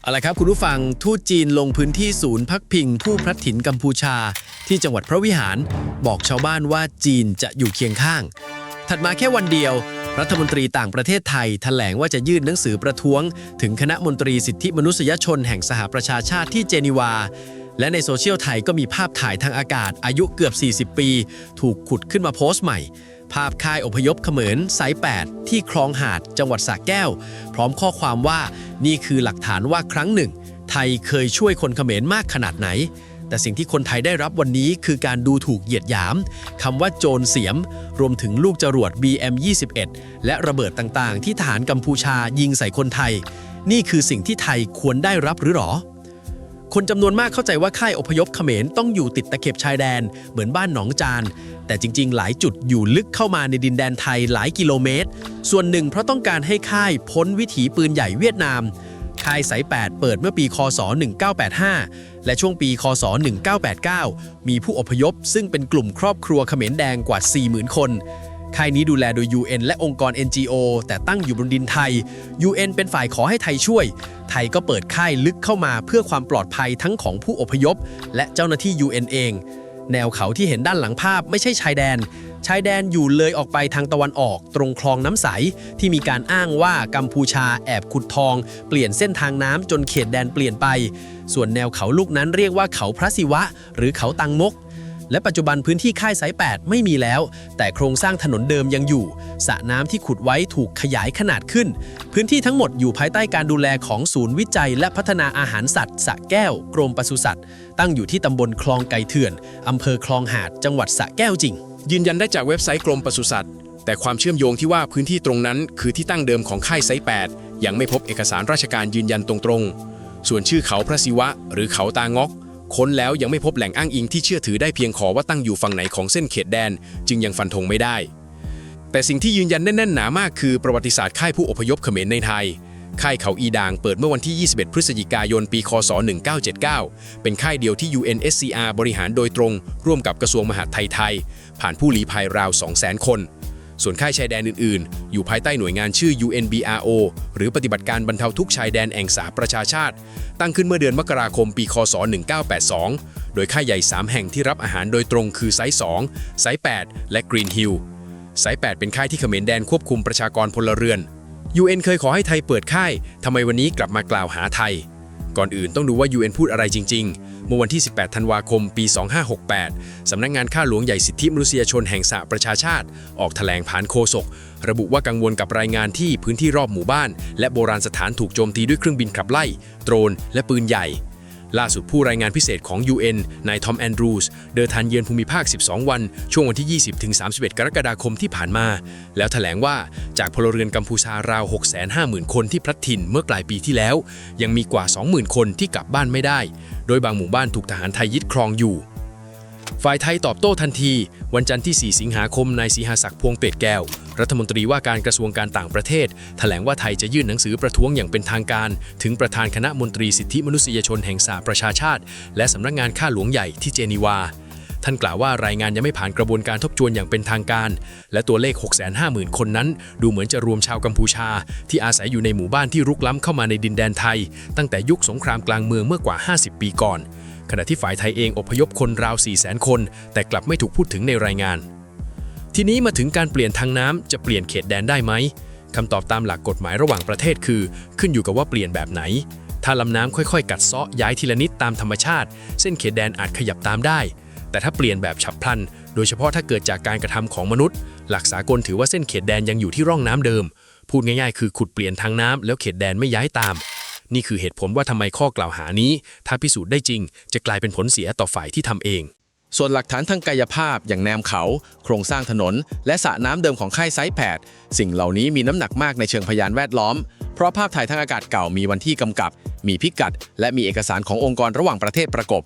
เอาละครับคุณผู้ฟังทูตจีนลงพื้นที่ศูนย์พักพิงผู้พลัดถิ่นกัมพูชาที่จังหวัดพระวิหารบอกชาวบ้านว่าจีนจะอยู่เคียงข้างถัดมาแค่วันเดียวรัฐมนตรีต่างประเทศไทยแถลงว่าจะยื่นหนังสือประท้วงถึงคณะมนตรีสิทธิมนุษยชนแห่งสหประชาชาติที่เจนีวาและในโซเชียลไทยก็มีภาพถ่ายทางอากาศอายุเกือบ40 ปีถูกขุดขึ้นมาโพสต์ใหม่ภาพค่ายอพยพเขมรสาย8ที่คลองหาดจังหวัดสระแก้วพร้อมข้อความว่านี่คือหลักฐานว่าครั้งหนึ่งไทยเคยช่วยคนเขมรมากขนาดไหนแต่สิ่งที่คนไทยได้รับวันนี้คือการดูถูกเหยียดหยามคำว่าโจรเสียมรวมถึงลูกจรวด BM-21 และระเบิดต่างๆที่ทหารกัมพูชายิงใส่คนไทยนี่คือสิ่งที่ไทยควรได้รับหรือหรอคนจำนวนมากเข้าใจว่าค่ายอพยพเขมรต้องอยู่ติดตะเข็บชายแดนเหมือนบ้านหนองจานแต่จริงๆหลายจุดอยู่ลึกเข้ามาในดินแดนไทยหลายกิโลเมตรส่วนหนึ่งเพราะต้องการให้ค่ายพ้นวิถีปืนใหญ่เวียดนามค่ายสาย8เปิดเมื่อปีคศ1985และช่วงปีคศ1989มีผู้อพยพซึ่งเป็นกลุ่มครอบครัวเขมรแดงกว่า 40,000 คนค่ายนี้ดูแลโดย UN และองค์กร NGO แต่ตั้งอยู่บนดินไทย UN เป็นฝ่ายขอให้ไทยช่วยไทยก็เปิดค่ายลึกเข้ามาเพื่อความปลอดภัยทั้งของผู้อพยพและเจ้าหน้าที่ UN เองแนวเขาที่เห็นด้านหลังภาพไม่ใช่ชายแดนอยู่เลยออกไปทางตะวันออกตรงคลองน้ำใสที่มีการอ้างว่ากัมพูชาแอบขุดทองเปลี่ยนเส้นทางน้ำจนเขตแดนเปลี่ยนไปส่วนแนวเขาลูกนั้นเรียกว่าเขาพระศิวะหรือเขาตังมกและปัจจุบันพื้นที่ค่ายสาย8ไม่มีแล้วแต่โครงสร้างถนนเดิมยังอยู่สระน้ำที่ขุดไว้ถูกขยายขนาดขึ้นพื้นที่ทั้งหมดอยู่ภายใต้การดูแลของศูนย์วิจัยและพัฒนาอาหารสัตว์สระแก้วกรมปศุสัตว์ตั้งอยู่ที่ตำบลคลองไก่เถื่อนอำเภอคลองหาดจังหวัดสระแก้วจริงยืนยันได้จากเว็บไซต์กรมปศุสัตว์แต่ความเชื่อมโยงที่ว่าพื้นที่ตรงนั้นคือที่ตั้งเดิมของค่ายไซ8ยังไม่พบเอกสารราชการยืนยันตรงๆส่วนชื่อเขาพระศิวะหรือเขาตางอกค้นแล้วยังไม่พบแหล่งอ้างอิงที่เชื่อถือได้เพียงขอว่าตั้งอยู่ฝั่งไหนของเส้นเขตแดนจึงยังฟันธงไม่ได้แต่สิ่งที่ยืนยันแน่นๆหนามากคือประวัติศาสตร์ค่ายผู้อพยพเขมรในไทยค่ายเขาอีดางเปิดเมื่อวันที่ 21 พฤศจิกายน ปี คศ 1979 เป็นค่ายเดียวที่ UNSCR บริหารโดยตรงร่วมกับกระทรวงมหาดไทยผ่านผู้ลี้ภัยราว 200,000 คนส่วนค่ายชายแดนอื่นๆอยู่ภายใต้หน่วยงานชื่อ UNBRO หรือปฏิบัติการบรรเทาทุกข์ชายแดนแห่งสหประชาชาติตั้งขึ้นเมื่อเดือนมกราคมปีคศ 1982 โดยค่ายใหญ่ 3 แห่งที่รับอาหารโดยตรงคือไซส์2ไซส์8และกรีนฮิลล์ไซส์8เป็นค่ายที่เขมรแดนควบคุมประชากรพลเรือน UN เคยขอให้ไทยเปิดค่ายทำไมวันนี้กลับมากล่าวหาไทยก่อนอื่นต้องดูว่า UN พูดอะไรจริงๆเมื่อวันที่ 18 ธันวาคม ปี 2568 สำนักงานข้าหลวงใหญ่สิทธิมนุษยชนแห่งสหประชาชาติออกแถลงผ่านโฆษกระบุว่ากังวลกับรายงานที่พื้นที่รอบหมู่บ้านและโบราณสถานถูกโจมตีด้วยเครื่องบินขับไล่โดรนและปืนใหญ่ล่าสุดผู้รายงานพิเศษของ UN นายทอมแอนดรูสเดินทางเยือนภูมิภาค 12 วันช่วงวันที่ 20-31 กรกฎาคมที่ผ่านมาแล้วแถลงว่าจากพลเรือนกัมพูชาราว 650,000 คนที่พลัดถิ่นเมื่อปลายปีที่แล้วยังมีกว่า 20,000 คนที่กลับบ้านไม่ได้โดยบางหมู่บ้านถูกทหารไทยยึดครองอยู่ฝ่ายไทยตอบโต้ทันทีวันจันทร์ที่ 4 สิงหาคมนายศรีหศักดิ์พวงเปรตแก้วรัฐมนตรีว่าการกระทรวงการต่างประเทศแถลงว่าไทยจะยื่นหนังสือประท้วงอย่างเป็นทางการถึงประธานคณะมนตรีสิทธิมนุษยชนแห่งสหประชาชาติและสำนักงานข้าหลวงใหญ่ที่เจนีวาท่านกล่าวว่ารายงานยังไม่ผ่านกระบวนการทบทวนอย่างเป็นทางการและตัวเลข 650,000 คนนั้นดูเหมือนจะรวมชาวกัมพูชาที่อาศัยอยู่ในหมู่บ้านที่รุกล้ำเข้ามาในดินแดนไทยตั้งแต่ยุคสงครามกลางเมืองเมื่อกว่า 50 ปีก่อนขณะที่ฝ่ายไทยเองอพยพคนราว 400,000 คนแต่กลับไม่ถูกพูดถึงในรายงานทีนี้มาถึงการเปลี่ยนทางน้ำจะเปลี่ยนเขตแดนได้ไหมคำตอบตามหลักกฎหมายระหว่างประเทศคือขึ้นอยู่กับว่าเปลี่ยนแบบไหนถ้าลำน้ำค่อยๆกัดเซาะย้ายทีละนิดตามธรรมชาติเส้นเขตแดนอาจขยับตามได้แต่ถ้าเปลี่ยนแบบฉับพลันโดยเฉพาะถ้าเกิดจากการกระทำของมนุษย์หลักสากลถือว่าเส้นเขตแดนยังอยู่ที่ร่องน้ำเดิมพูดง่ายๆคือขุดเปลี่ยนทางน้ำแล้วเขตแดนไม่ย้ายตามนี่คือเหตุผลว่าทำไมข้อกล่าวหานี้ถ้าพิสูจน์ได้จริงจะกลายเป็นผลเสียต่อฝ่ายที่ทำเองส่วนหลักฐานทางกายภาพอย่างแนวเขาโครงสร้างถนนและสระน้ำเดิมของค่ายไซส์8สิ่งเหล่านี้มีน้ำหนักมากในเชิงพยานแวดล้อมเพราะภาพถ่ายทางอากาศเก่ามีวันที่กำกับมีพิกัดและมีเอกสารขององค์กรระหว่างประเทศประกบ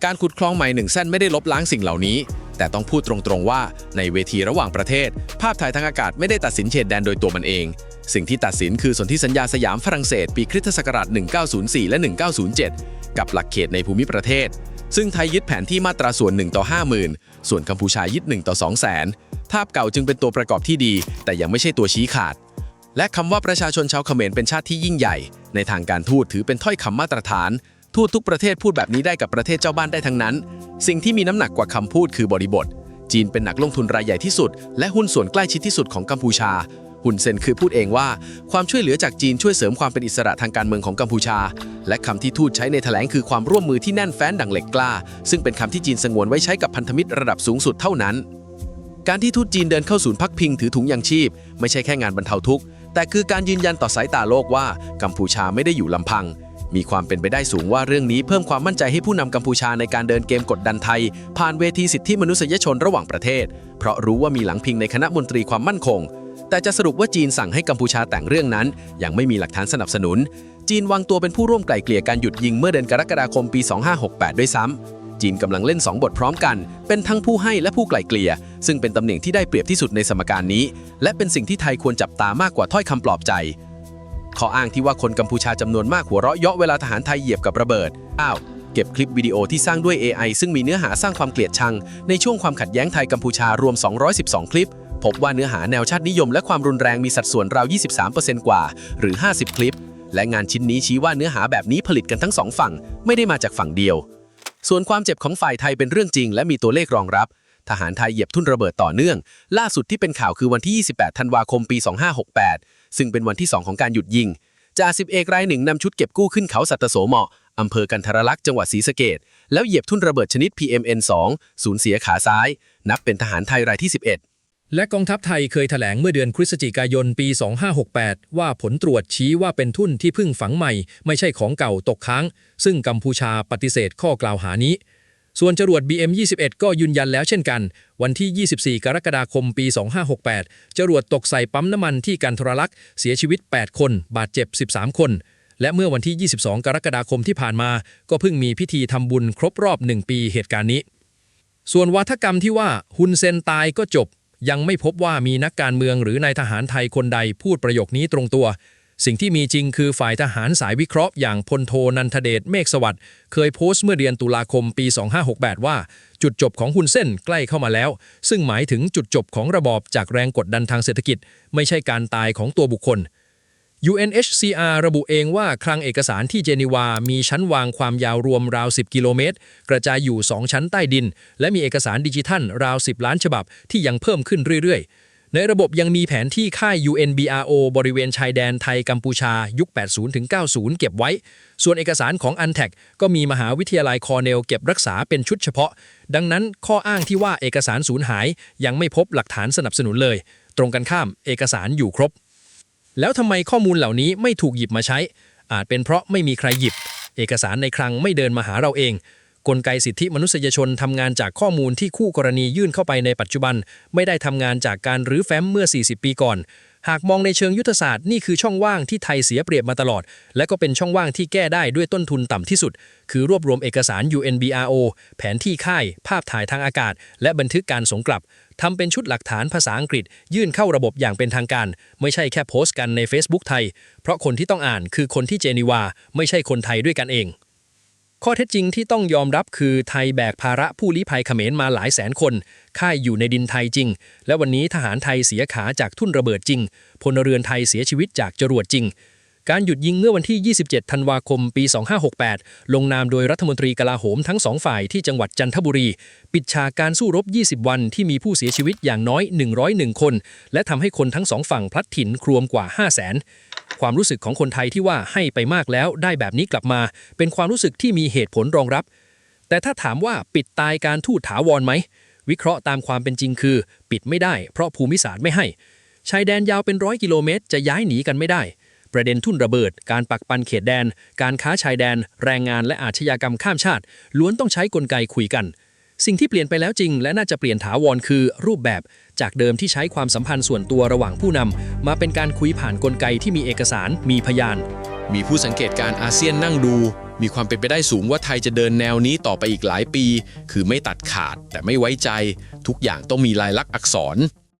การขุดคลองใหม่1 เส้นไม่ได้ลบล้างสิ่งเหล่านี้แต่ต้องพูดตรงๆว่าในเวทีระหว่างประเทศภาพถ่ายทางอากาศไม่ได้ตัดสินเขตแดนโดยตัวมันเองสิ่งที่ตัดสินคือสนธิสัญญาสยามฝรั่งเศสปีคริสตศักราช 1904 และ 1907 กับหลักเขตในภูมิประเทศซึ่งไทยยึดแผนที่มาตราส่วน1 ต่อ 50,000 ส่วนกัมพูชายึด1 ต่อ 200,000 ภาพเก่าจึงเป็นตัวประกอบที่ดีแต่ยังไม่ใช่ตัวชี้ขาดและคำว่าประชาชนชาวเขมรเป็นชาติที่ยิ่งใหญ่ ในทางการทูตถือเป็นถ้อยคำมาตรฐานทูตทุกประเทศพูดแบบนี้ได้กับประเทศเจ้าบ้านได้ทั้งนั้นสิ่งที่มีน้ำหนักกว่าคำพูดคือบริบทจีนเป็นนักลงทุนรายใหญ่ที่สุดและหุ้นส่วนใกล้ชิดที่สุดของกัมพูชาฮุนเซนคือพูดเองว่าความช่วยเหลือจากจีนช่วยเสริมความเป็นอิสระทางการเมืองของกัมพูชาและคำที่ทูตใช้ในแถลงคือความร่วมมือที่แน่นแฟ้นดั่งเหล็กกล้าซึ่งเป็นคำที่จีนสงวนไว้ใช้กับพันธมิตรระดับสูงสุดเท่านั้นการที่ทูตจีนเดินเข้าศูนย์พักพิงถือถุงยางชีพไม่ใช่แค่งานบรรเทาทุกข์แต่คือการยืนยันต่อสายตาโลกว่ากัมพูชาไม่ได้อยู่ลำพังมีความเป็นไปได้สูงว่าเรื่องนี้เพิ่มความมั่นใจให้ผู้นำกัมพูชาในการเดินเกมกดดันไทยผ่านเวทีสิทธิมนุษยชนระหว่างประเทศเพราะรู้ว่ามีหลังพิงในคณะมนตรีความมั่นคงแต่จะสรุปว่าจีนสั่งให้กัมพูชาแต่งเรื่องนั้นยังไม่มีหลักฐานสนับสนุนจีนวางตัวเป็นผู้ร่วมไกล่เกลี่ยการหยุดยิงเมื่อเดือนกรกฎาคมปี 2568 ด้วยซ้ำจีนกำลังเล่น2บทพร้อมกันเป็นทั้งผู้ให้และผู้ไกล่เกลี่ยซึ่งเป็นตำแหน่งที่ได้เปรียบที่สุดในสมการนี้และเป็นสิ่งที่ไทยควรจับตามากกว่าถ้อยคำปลอบใจข้ออ้างที่ว่าคนกัมพูชาจำนวนมากหัวเราะเยาะเวลาทหารไทยเหยียบกับระเบิดเก็บคลิปวิดีโอที่สร้างด้วย AI ซึ่งมีเนื้อหาสร้างความเกลียดชังในช่วงความขัดแย้งไทยกัมพูชารวม212คลิปพบว่าเนื้อหาแนวชาตินิยมและความรุนแรงมีสัดส่วนราว 23% กว่าหรือ50คลิปและงานชิ้นนี้ชี้ว่าเนื้อหาแบบนี้ผลิตกันทั้ง2ฝั่งไม่ได้มาจากฝั่งเดียวส่วนความเจ็บของฝ่ายไทยเป็นเรื่องจริงและมีตัวเลขรองรับทหารไทยเหยียบทุ่นระเบิดต่อเนื่องล่าสุดที่เป็นข่าวคือวันที่28ธันวาคมปี 2568ซึ่งเป็นวันที่2ของการหยุดยิงจ่าสิบเอกรายหนึ่งนำชุดเก็บกู้ขึ้นเขาสัตโสเหมาะอำเภอกันทรลักษณ์จังหวัดศรีสะเกษแล้วเหยียบทุ่นระเบิดชนิด PMN2 สูญเสียขาซ้ายนับเป็นทหารไทยรายที่11และกองทัพไทยเคยแถลงเมื่อเดือนพฤศจิกายนปี 2568 ว่าผลตรวจชี้ว่าเป็นทุ่นที่เพิ่งฝังใหม่ไม่ใช่ของเก่าตกค้างซึ่งกัมพูชาปฏิเสธข้อกล่าวหานี้ส่วนจรวด BM21 ก็ยืนยันแล้วเช่นกันวันที่ 24 กรกฎาคมปี 2568 จรวดตกใส่ปั๊มน้ำมันที่กันทรลักษณ์เสียชีวิต 8 คนบาดเจ็บ 13 คนและเมื่อวันที่ 22 กรกฎาคมที่ผ่านมาก็เพิ่งมีพิธีทำบุญครบรอบ 1 ปีเหตุการณ์นี้ส่วนวาทกรรมที่ว่าฮุนเซนตายก็จบยังไม่พบว่ามีนักการเมืองหรือนายทหารไทยคนใดพูดประโยคนี้ตรงตัวสิ่งที่มีจริงคือฝ่ายทหารสายวิเคราะห์อย่างพลโทนันทเดชเมฆสวัสดิ์เคยโพสต์เมื่อเดือนตุลาคมปี 2568 ว่าจุดจบของฮุนเซนใกล้เข้ามาแล้วซึ่งหมายถึงจุดจบของระบอบจากแรงกดดันทางเศรษฐกิจไม่ใช่การตายของตัวบุคคล UNHCR ระบุเองว่าคลังเอกสารที่เจนีวามีชั้นวางความยาวรวมราว 10 กิโลเมตรกระจายอยู่ 2 ชั้นใต้ดินและมีเอกสารดิจิทัลราว 10 ล้านฉบับที่ยังเพิ่มขึ้นเรื่อยๆในระบบยังมีแผนที่ค่าย UNBRO บริเวณชายแดนไทยกัมพูชายุค 80-90 เก็บไว้ส่วนเอกสารของ UNTAC ก็มีมหาวิทยาลัยคอร์เนลเก็บรักษาเป็นชุดเฉพาะดังนั้นข้ออ้างที่ว่าเอกสารสูญหายยังไม่พบหลักฐานสนับสนุนเลยตรงกันข้ามเอกสารอยู่ครบแล้วทำไมข้อมูลเหล่านี้ไม่ถูกหยิบมาใช้อาจเป็นเพราะไม่มีใครหยิบเอกสารในคลังไม่เดินมาหาเราเองกลไกสิทธิมนุษยชนทำงานจากข้อมูลที่คู่กรณียื่นเข้าไปในปัจจุบันไม่ได้ทำงานจากการรื้อแฟ้มเมื่อ 40 ปีก่อนหากมองในเชิงยุทธศาสตร์นี่คือช่องว่างที่ไทยเสียเปรียบมาตลอดและก็เป็นช่องว่างที่แก้ได้ด้วยต้นทุนต่ำที่สุดคือรวบรวมเอกสาร UNBRO แผนที่ค่ายภาพถ่ายทางอากาศและบันทึกการส่งกลับทำเป็นชุดหลักฐานภาษาอังกฤษยื่นเข้าระบบอย่างเป็นทางการไม่ใช่แค่โพสต์กันใน Facebook ไทยเพราะคนที่ต้องอ่านคือคนที่เจนีวาไม่ใช่คนไทยด้วยกันเองข้อเท็จจริงที่ต้องยอมรับคือไทยแบกภาระผู้ลี้ภัยเขมรมาหลายแสนคนค่ายอยู่ในดินไทยจริงและวันนี้ทหารไทยเสียขาจากทุ่นระเบิดจริงพลเรือนไทยเสียชีวิตจากจรวดจริงการหยุดยิงเมื่อวันที่ 27 ธันวาคม ปี 2568 ลงนามโดยรัฐมนตรีกลาโหมทั้งสองฝ่ายที่จังหวัดจันทบุรีปิดฉากการสู้รบ 20 วันที่มีผู้เสียชีวิตอย่างน้อย 101 คนและทำให้คนทั้งสองฝั่งพลัดถิ่นครวมกว่า 500,000 ความรู้สึกของคนไทยที่ว่าให้ไปมากแล้วได้แบบนี้กลับมาเป็นความรู้สึกที่มีเหตุผลรองรับแต่ถ้าถามว่าปิดตายการทูตถาวรไหมวิเคราะห์ตามความเป็นจริงคือปิดไม่ได้เพราะภูมิศาสตร์ไม่ให้ชายแดนยาวเป็น100 กิโลเมตรจะย้ายหนีกันไม่ได้ประเด็นทุ่นระเบิดการปักปันเขตแดนการค้าชายแดนแรงงานและอาชญากรรมข้ามชาติล้วนต้องใช้กลไกคุยกันสิ่งที่เปลี่ยนไปแล้วจริงและน่าจะเปลี่ยนถาวรคือรูปแบบจากเดิมที่ใช้ความสัมพันธ์ส่วนตัวระหว่างผู้นำมาเป็นการคุยผ่านกลไกที่มีเอกสารมีพยานมีผู้สังเกตการอาเซียนนั่งดูมีความเป็นไปได้สูงว่าไทยจะเดินแนวนี้ต่อไปอีกหลายปีคือไม่ตัดขาดแต่ไม่ไว้ใจทุกอย่างต้องมีลายลักษณ์อักษร